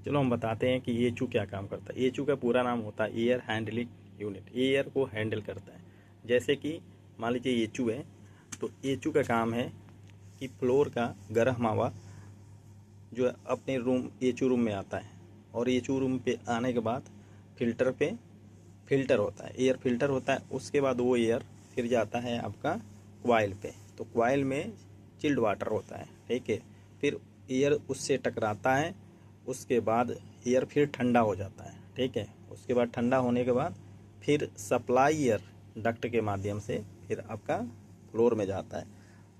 चलो हम बताते हैं कि एचयू क्या काम करता है। एचयू का पूरा नाम होता है एयर हैंडलिंग यूनिट, एयर को हैंडल करता है। जैसे कि मान लीजिए एचयू है, तो एचयू का काम है कि फ्लोर का गर्म हवा जो है अपने रूम एचयू रूम में आता है, और एचयू रूम पे आने के बाद फिल्टर होता है, एयर फिल्टर होता है। उसके बाद वो एयर फिर जाता है आपका क्वाइल पे, तो क्वाइल में चिल्ड वाटर होता है, ठीक है। फिर एयर उससे टकराता है, उसके बाद एयर फिर ठंडा हो जाता है, ठीक है। उसके बाद ठंडा होने के बाद फिर सप्लाई एयर डक्ट के माध्यम से फिर आपका फ्लोर में जाता है।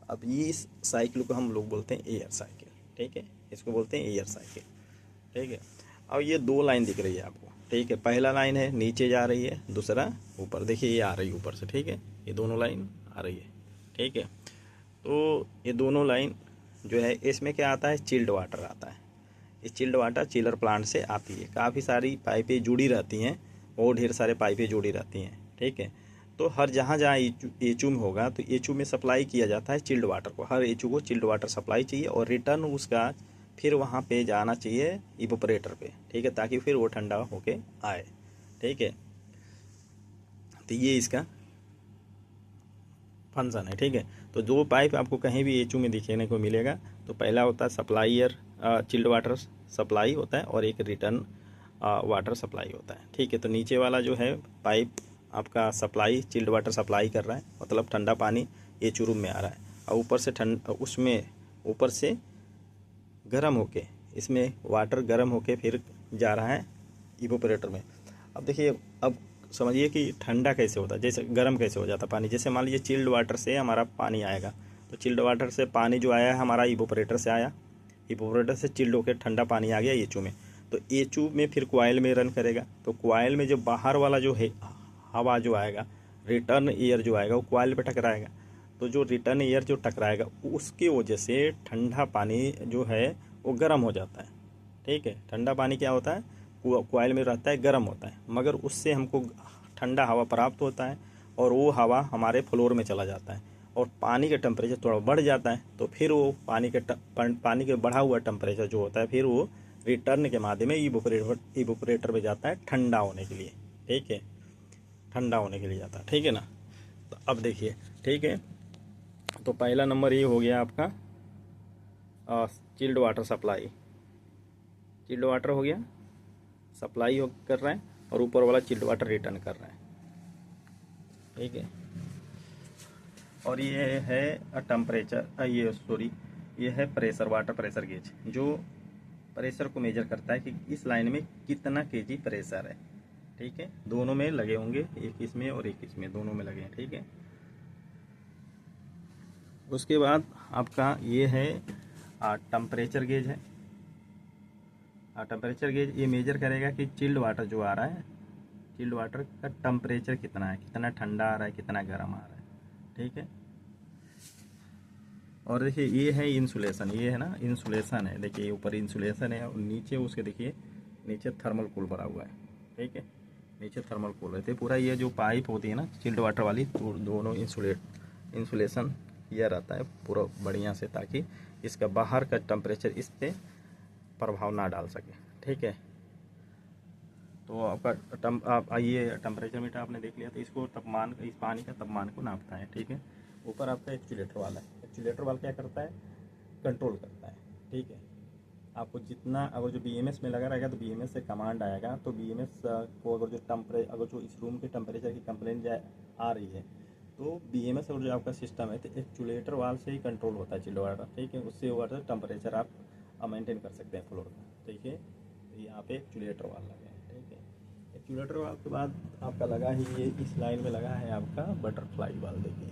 अब ये इस साइकिल को हम लोग बोलते हैं एयर साइकिल, ठीक है, इसको बोलते हैं एयर साइकिल, ठीक है। अब ये दो लाइन दिख रही है आपको, ठीक है। पहला लाइन है नीचे जा रही है, दूसरा ऊपर, देखिए ये आ रही है ऊपर से, ठीक है। ये दोनों लाइन आ रही है, ठीक है। तो ये दोनों लाइन जो है इसमें क्या आता है, चिल्ड वाटर आता है। ये चिल्ड वाटर चिलर प्लांट से आती है, काफ़ी सारी पाइपें जुड़ी रहती हैं, और ढेर सारे पाइपें जुड़ी रहती हैं, ठीक है। तो हर जहाँ जहाँ एचयू में होगा तो एचयू में सप्लाई किया जाता है चिल्ड वाटर को, हर एचयू को चिल्ड वाटर सप्लाई चाहिए, और रिटर्न उसका फिर वहाँ पे जाना चाहिए इवोपरेटर पे, ठीक है, ताकि फिर वो ठंडा होके आए, ठीक है। तो ये इसका फंक्शन है, ठीक है। तो जो पाइप आपको कहीं भी एचयू में दिखने को मिलेगा, तो पहला होता है supply air chilled water supply होता है, और एक रिटर्न वाटर सप्लाई होता है, ठीक है। तो नीचे वाला जो है पाइप आपका सप्लाई चिल्ड वाटर सप्लाई कर रहा है, मतलब ठंडा पानी एचयू रूम में आ रहा है, और ऊपर से उसमें ऊपर से गर्म होके, इसमें वाटर गर्म होके फिर जा रहा है इवोपरेटर में। अब देखिए, अब समझिए कि ठंडा कैसे होता है, जैसे गर्म कैसे हो जाता है पानी। जैसे मान लीजिए चिल्ड वाटर से हमारा पानी आएगा, तो चिल्ड वाटर से पानी जो आया है हमारा इवोपरेटर से आया, इवोपरेटर से चिल्ड होकर ठंडा पानी आ गया एचयू में, तो एचयू में फिर क्वाइल में रन करेगा। तो क्वाइल में जो बाहर वाला जो है हवा जो आएगा, रिटर्न एयर जो आएगा, वो क्वाइल पे टकराएगा। तो जो रिटर्न एयर जो टकराएगा उसकी वजह से ठंडा पानी जो है वो गर्म हो जाता है, ठीक है। ठंडा पानी क्या होता है, क्वाइल में रहता है, गर्म होता है, मगर उससे हमको ठंडा हवा प्राप्त होता है, और वो हवा हमारे फ्लोर में चला जाता है, और पानी का टेम्परेचर थोड़ा बढ़ जाता है। तो फिर वो पानी के बढ़ा हुआ टेम्परेचर जो होता है, फिर वो रिटर्न के माध्यम में इवोपरेटर में जाता है ठंडा होने के लिए, ठीक है, ठंडा होने के लिए जाता है, ठीक है ना। तो अब देखिए, ठीक है, तो पहला नंबर ये हो गया आपका chilled water supply, chilled water हो गया, सप्लाई हो कर रहा है, और ऊपर वाला चिल्ड वाटर रिटर्न कर रहा है, ठीक है। और ये है टेम्परेचर, ये सॉरी, ये है प्रेशर, वाटर प्रेशर गेज, जो प्रेशर को मेजर करता है कि इस लाइन में कितना केजी प्रेशर है, ठीक है। दोनों में लगे होंगे, एक इसमें और एक इसमें, दोनों में लगे हैं, ठीक है। उसके बाद आपका ये है टेम्परेचर गेज है। टेम्परेचर गेज ये मेजर करेगा कि चिल्ड वाटर जो आ रहा है, चिल्ड वाटर का टेम्परेचर कितना है, कितना ठंडा आ रहा है, कितना गर्म आ रहा है, ठीक है। और देखिए ये है इंसुलेशन, ये है ना इंसुलेशन है, देखिए ऊपर इंसुलेशन है, और नीचे उसके देखिए नीचे थर्मल कूल भरा हुआ है, ठीक है। नीचे थर्मल कूल रहते पूरा, ये जो पाइप होती है ना चिल्ड वाटर वाली, तो दोनों इंसुलेशन किया रहता है पूरा बढ़िया से, ताकि इसका बाहर का टेम्परेचर इस पर प्रभाव ना डाल सके, ठीक है। तो आपका आप ये टेम्परेचर मीटर आपने देख लिया, तो इसको तापमान, इस पानी का तापमान को नापता है, ठीक है। ऊपर आपका एक्चुलेटर वाला है, एक्चुलेटर वाला क्या करता है, कंट्रोल करता है, ठीक है। आपको जितना, अगर जो बीएमएस में लगा रहेगा तो बीएमएस से कमांड आएगा, तो बीएमएस को अगर जो अगर जो इस रूम के टेम्परेचर की कंप्लेन आ रही है, तो बीएमएस और जो आपका सिस्टम है, तो एक्चुलेटर वाल से ही कंट्रोल होता है चिल्ड वाटर, ठीक है। उससे वाटर टेम्परेचर आप मेंटेन कर सकते हैं फ्लोर का, ठीक है। तो यहाँ पे एक्चुलेटर वाल लगा है, ठीक है। एक्चुलेटर वाल के बाद आपका लगा ही ये इस लाइन में लगा है आपका बटरफ्लाई वाल, देखिए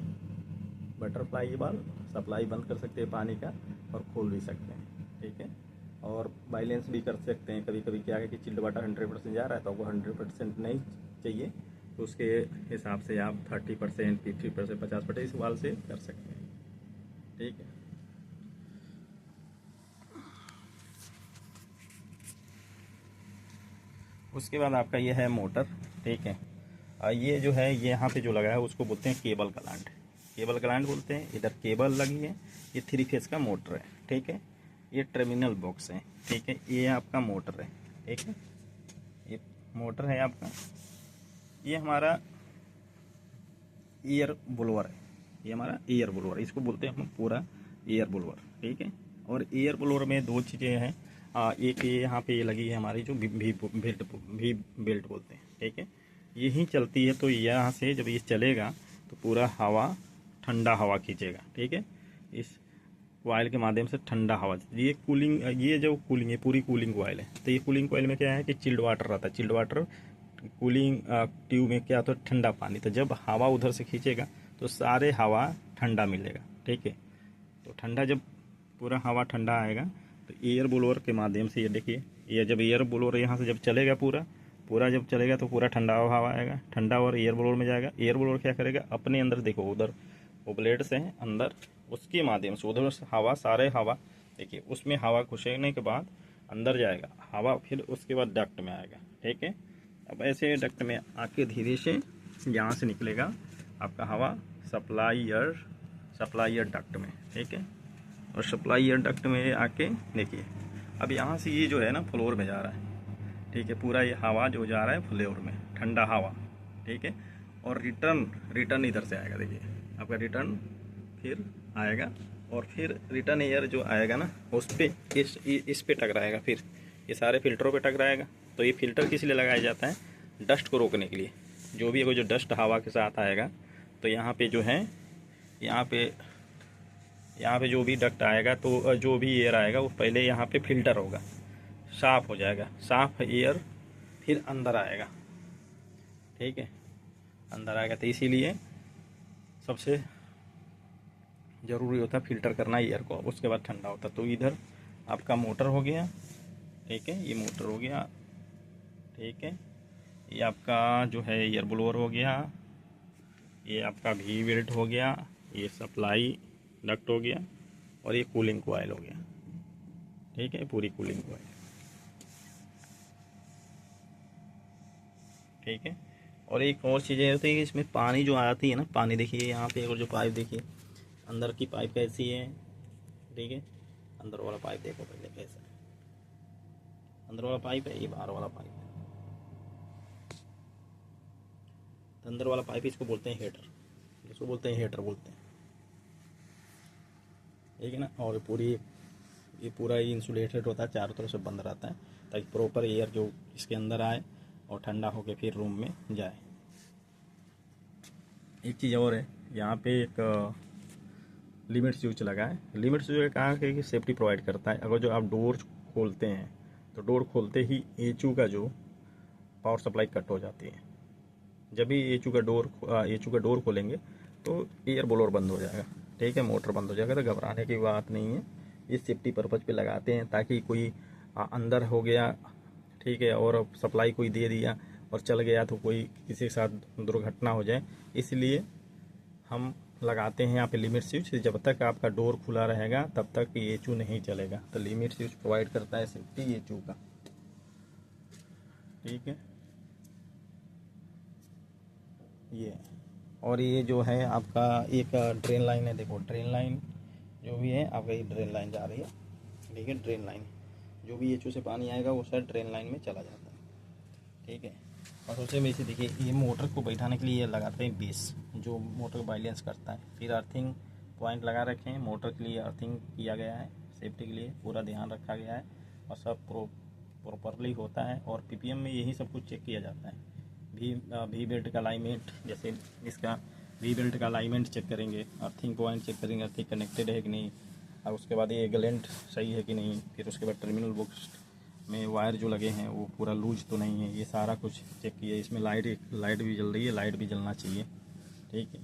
बटरफ्लाई वाल, सप्लाई बंद कर सकते हैं पानी का और खोल भी सकते हैं, ठीक है। और बैलेंस भी कर सकते हैं, कभी कभी क्या है कि चिल्ड वाटर 100% जा रहा है, तो आपको 100% नहीं चाहिए, तो उसके हिसाब से आप 30%, 50%, 50% इस वाल से कर सकते हैं, ठीक है। उसके बाद आपका ये है मोटर, ठीक है। ये जो है ये यहाँ पे जो लगा है उसको बोलते हैं केबल ग्लैंड, केबल ग्लैंड बोलते हैं। इधर केबल लगी है, ये 3 फेज का मोटर है, ठीक है। ये टर्मिनल बॉक्स है, ठीक है। ये आपका मोटर है, ठीक है। ये मोटर है आपका। ये हमारा एयर ब्लोअर है, ये हमारा एयर ब्लोअर, इसको बोलते हैं हम पूरा एयर ब्लोअर, ठीक है। और एयर ब्लोअर में दो चीज़ें हैं। एक ये यहाँ पे ये लगी है हमारी जो भी बेल्ट बोलते हैं, ठीक है। यही चलती है, तो यहाँ से जब ये चलेगा तो पूरा हवा, ठंडा हवा खींचेगा, ठीक है। इस कॉइल के माध्यम से ठंडा हवा, ये कूलिंग, ये जो कूलिंग है पूरी कूलिंग कॉइल है। तो ये कूलिंग कॉइल में क्या है कि चिल्ड वाटर रहता है। चिल्ड वाटर कूलिंग ट्यूब में क्या होता है, ठंडा पानी। तो जब हवा उधर से खींचेगा तो सारे हवा ठंडा मिलेगा, ठीक है। तो ठंडा, जब पूरा हवा ठंडा आएगा तो एयर ब्लोअर के माध्यम से, ये देखिए, ये जब एयर ब्लोअर यहाँ से जब चलेगा पूरा जब चलेगा तो पूरा ठंडा हवा आएगा, ठंडा और एयर ब्लोअर में जाएगा। एयर ब्लोअर क्या करेगा, अपने अंदर, देखो उधर वो ब्लेड से है अंदर, उसके माध्यम से उधर से हवा, सारे हवा, देखिए उसमें हवा घुसने के बाद अंदर जाएगा हवा, फिर उसके बाद डक्ट में आएगा, ठीक है। अब ऐसे डक्ट में आके धीरे से यहाँ से निकलेगा आपका हवा सप्लाई एयर डक्ट में, ठीक है। और सप्लाई एयर डक्ट में आके देखिए, अब यहाँ से ये जो है ना फ्लोर में जा रहा है, ठीक है। पूरा ये हवा जो जा रहा है फ्लोर में, ठंडा हवा, ठीक है। और रिटर्न इधर से आएगा, देखिए आपका रिटर्न फिर आएगा, और फिर रिटर्न एयर जो आएगा ना उस पर इस पे टकराएगा, फिर ये सारे फिल्टरों पे टकराएगा। तो ये फिल्टर किस लिए लगाया जाता है, डस्ट को रोकने के लिए। जो भी जो डस्ट हवा के साथ आएगा तो यहाँ पे जो है, यहाँ पे जो भी डक्ट आएगा, तो जो भी एयर आएगा वो पहले यहाँ पे फिल्टर होगा, साफ़ हो जाएगा, साफ़ एयर फिर अंदर आएगा, ठीक है। अंदर आएगा, तो इसीलिए सबसे ज़रूरी होता है फिल्टर करना एयर को, उसके बाद ठंडा होता। तो इधर आपका मोटर हो गया, ठीक है, ये मोटर हो गया, ठीक है। ये आपका जो है एयर ब्लोअर हो गया, ये आपका भी बेल्ट हो गया, ये सप्लाई डक्ट हो गया, और ये कूलिंग कॉइल हो गया, ठीक है, पूरी कूलिंग कॉइल, ठीक है। और एक और चीज़ें होती है कि इसमें पानी जो आती है ना, पानी देखिए यहाँ पे, और जो पाइप देखिए अंदर की पाइप कैसी है, ठीक है। अंदर वाला पाइप देखो पहले कैसा है, अंदर वाला पाइप है, ये बाहर वाला पाइप है। तो अंदर वाला पाइप इसको बोलते हैं हेडर, इसको बोलते हैं हेडर बोलते हैं, ठीक है ना। और ये पूरा इंसुलेटेड होता है, चारों तरफ से बंद रहता है, ताकि प्रॉपर एयर जो इसके अंदर आए और ठंडा होकर फिर रूम में जाए। एक चीज़ और है, यहाँ पे एक लिमिट स्विच लगा है। लिमिट स्विच कहाँ है कि सेफ्टी प्रोवाइड करता है। अगर जो आप डोर खोलते हैं तो डोर खोलते ही एचयू का जो पावर सप्लाई कट हो जाती है। जब भी एचयू का डोर खोलेंगे तो एयर ब्लोअर बंद हो जाएगा, ठीक है, मोटर बंद हो जाएगा। तो घबराने की बात नहीं है, ये सेफ्टी पर्पज़ पे लगाते हैं, ताकि कोई अंदर हो गया, ठीक है, और सप्लाई कोई दे दिया और चल गया तो कोई किसी के साथ दुर्घटना हो जाए, इसलिए हम लगाते हैं यहाँ पे लिमिट स्विच। जब तक आपका डोर खुला रहेगा तब तक एचयू नहीं चलेगा। तो लिमिट स्विच प्रोवाइड करता है सेफ्टी एचयू का, ठीक है। ये और ये जो है आपका एक ड्रेन लाइन है, देखो ड्रेन लाइन जो भी है आपका, ये ड्रेन लाइन जा रही है, ठीक है। ड्रेन लाइन जो भी एचयू से पानी आएगा वो शायद ड्रेन लाइन में चला जाता है, ठीक है। और उससे में से देखिए, ये मोटर को बैठाने के लिए ये लगाते हैं बेस, जो मोटर को बैलेंस करता है। फिर अर्थिंग पॉइंट लगा रखे हैं, मोटर के लिए अर्थिंग किया गया है, सेफ्टी के लिए पूरा ध्यान रखा गया है, और सब प्रॉपरली होता है। और पीपीएम में यही सब कुछ चेक किया जाता है। भी बेल्ट का अलाइनमेंट, जैसे इसका भी बेल्ट का अलाइनमेंट चेक करेंगे, अर्थिंग पॉइंट चेक करेंगे, अर्थिंग कनेक्टेड है कि नहीं, और उसके बाद ये गलेंट सही है कि नहीं। फिर उसके बाद टर्मिनल बॉक्स में वायर जो लगे हैं वो पूरा लूज तो नहीं है, ये सारा कुछ चेक किया। इसमें लाइट भी जल रही है, लाइट भी जलना चाहिए, ठीक है।